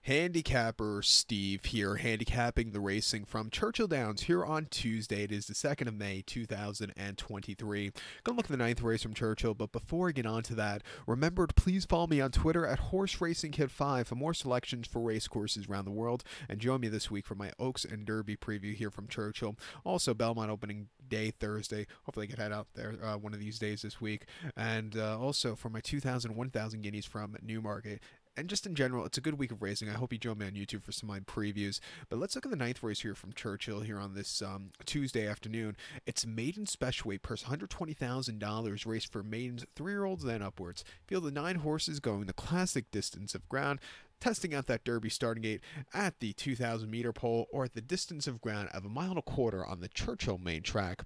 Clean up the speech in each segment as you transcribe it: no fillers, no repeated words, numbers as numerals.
Handicapper Steve here, handicapping the racing from Churchill Downs here on Tuesday. It is the 2nd of May, 2023. Gonna look at the ninth race from Churchill, but before I get on to that, remember to please follow me on Twitter at HorseRacingKid5 for more selections for race courses around the world, and join me this week for my Oaks and Derby preview here from Churchill. Also, Belmont opening day Thursday. Hopefully I can head out there one of these days this week. And also for my 2,000, 1,000 guineas from Newmarket. And just in general, it's a good week of racing. I hope you join me on YouTube for some of my previews. But let's look at the ninth race here from Churchill here on this Tuesday afternoon. It's maiden special weight purse, $120,000 race for maidens 3-year-olds and upwards. Field of 9 horses going the classic distance of ground, testing out that Derby starting gate at the 2,000 meter pole or at the distance of ground of 1.25 miles on the Churchill main track.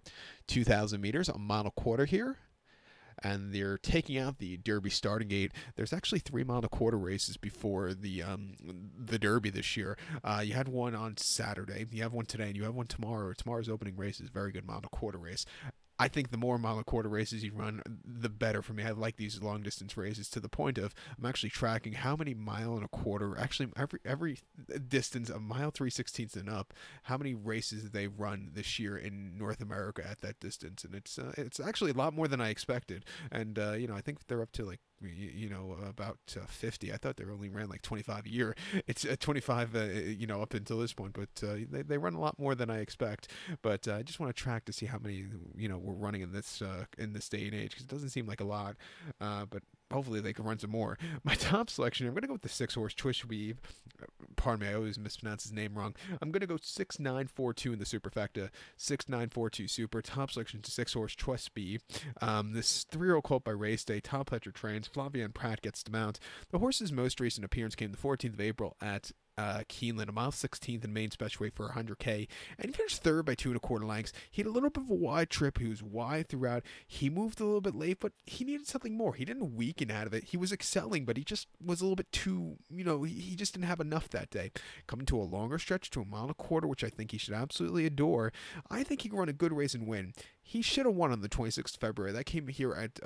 2,000 meters, 1.25 miles here. And they're taking out the Derby starting gate. There's actually 3.25 mile races before the Derby this year. You had one on Saturday, you have one today, and you have one tomorrow. Tomorrow's opening race is a very good 1.25 mile race. I think the more 1.25 mile races you run, the better for me. I like these long distance races to the point of I'm actually tracking how many 1.25 miles, actually every distance of 1.316 and up, how many races they run this year in North America at that distance, and it's actually a lot more than I expected. And I think they're up to like about 50. I thought they only ran like 25 a year. It's 25 up until this point, but they run a lot more than I expect. But I just want to track to see how many we're running in this day and age, because it doesn't seem like a lot, but hopefully they can run some more. My top selection, I'm going to go with the 6-horse Twishweave. Pardon me, I always mispronounce his name wrong. I'm going to go 6942 in the superfecta. 6942 super. Top selection to 6-horse Twishweave. This 3-year-old colt by race day. Top Pletcher trains. Flavia and Pratt gets to mount. The horse's most recent appearance came the 14th of April at Keeneland, a mile 16th in main special weight for 100K, and he finished third by 2.25 lengths. He had a little bit of a wide trip. He was wide throughout. He moved a little bit late, but he needed something more. He didn't weaken out of it. He was excelling, but he just was a little bit too, he just didn't have enough that day. Coming to a longer stretch to 1.25 miles, which I think he should absolutely adore. I think he can run a good race and win. He should have won on the 26th of February. That came here at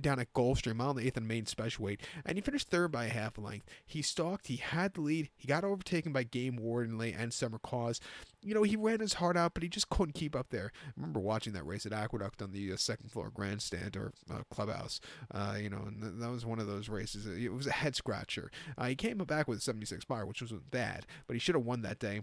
down at Gulfstream, mile and 8th in main special weight, and he finished third by a half a length. He stalked. He had the lead. He got overtaken by Game Warden late and Summer Cause. He ran his heart out, but he just couldn't keep up there. I remember watching that race at Aqueduct on the second floor grandstand or clubhouse. And that was one of those races. It was a head scratcher. He came back with a 76 bar, which wasn't bad, but he should have won that day.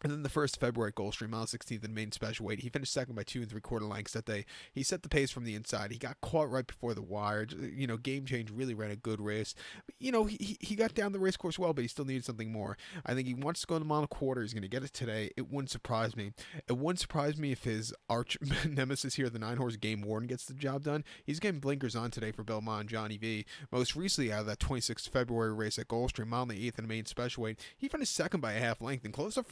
And then the 1st of February at Gulfstream, mile 16th in main special weight. He finished second by 2.75 lengths that day. He set the pace from the inside. He got caught right before the wire. Game Change really ran a good race. But, he got down the race course well, but he still needed something more. I think he wants to go to 1.25 miles. He's going to get it today. It wouldn't surprise me. It wouldn't surprise me if his arch nemesis here, the 9-horse Game Warden, gets the job done. He's getting blinkers on today for Belmont, Johnny V. Most recently, out of that 26th of February race at Gulfstream, mile and 8th in main special weight, he finished second by a half length and closed up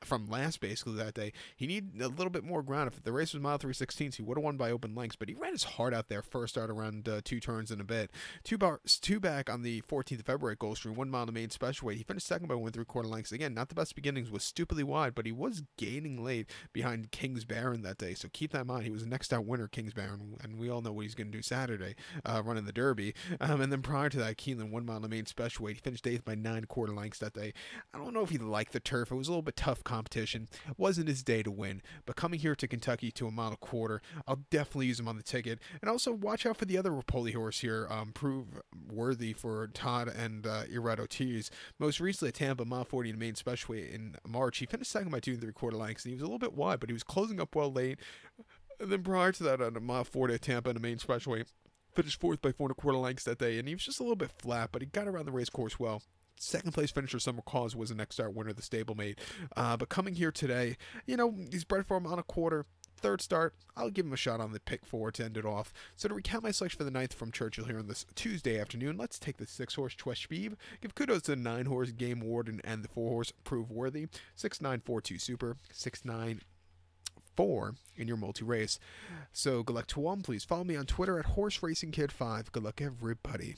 from last basically that day. He needed a little bit more ground. If the race was mile 3/16, he would have won by open lengths, but he ran his heart out there first start around 2 turns and a bit. Two back on the 14th of February at Gulfstream, 1 mile in the main special weight. He finished second by 1.75 lengths. Again, not the best beginnings, was stupidly wide, but he was gaining late behind King's Baron that day, so keep that in mind. He was the next out winner, King's Baron, and we all know what he's going to do Saturday, running the Derby. And then prior to that, Keeneland, 1 mile in the main special weight. He finished 8th by 9.25 lengths that day. I don't know if he liked the turf. It was a little bit tough competition. It wasn't his day to win, but coming here to Kentucky to 1.25 miles, I'll definitely use him on the ticket. And also watch out for the other Rapoli horse here, prove worthy for Todd and Irad Ortiz. Most recently at Tampa, mile 40 in main special weight in March. He finished second by 2.75 lengths, and he was a little bit wide, but he was closing up well late. And then prior to that, on a mile 40 at Tampa in the main special weight, finished fourth by 4.25 lengths that day, and he was just a little bit flat, but he got around the race course well. Second place finisher Summer Cause was the next start winner, the stablemate. But coming here today, he's bred for 1.25 miles. Third start, I'll give him a shot on the pick 4 to end it off. So to recount my selection for the 9th from Churchill here on this Tuesday afternoon, let's take the 6-horse Twishweave. Give kudos to the 9-horse Game Warden and the 4-horse Prove Worthy. 6942 Super, 694 in your multi-race. So good luck to all. Please follow me on Twitter at HorseRacingKid5. Good luck, everybody.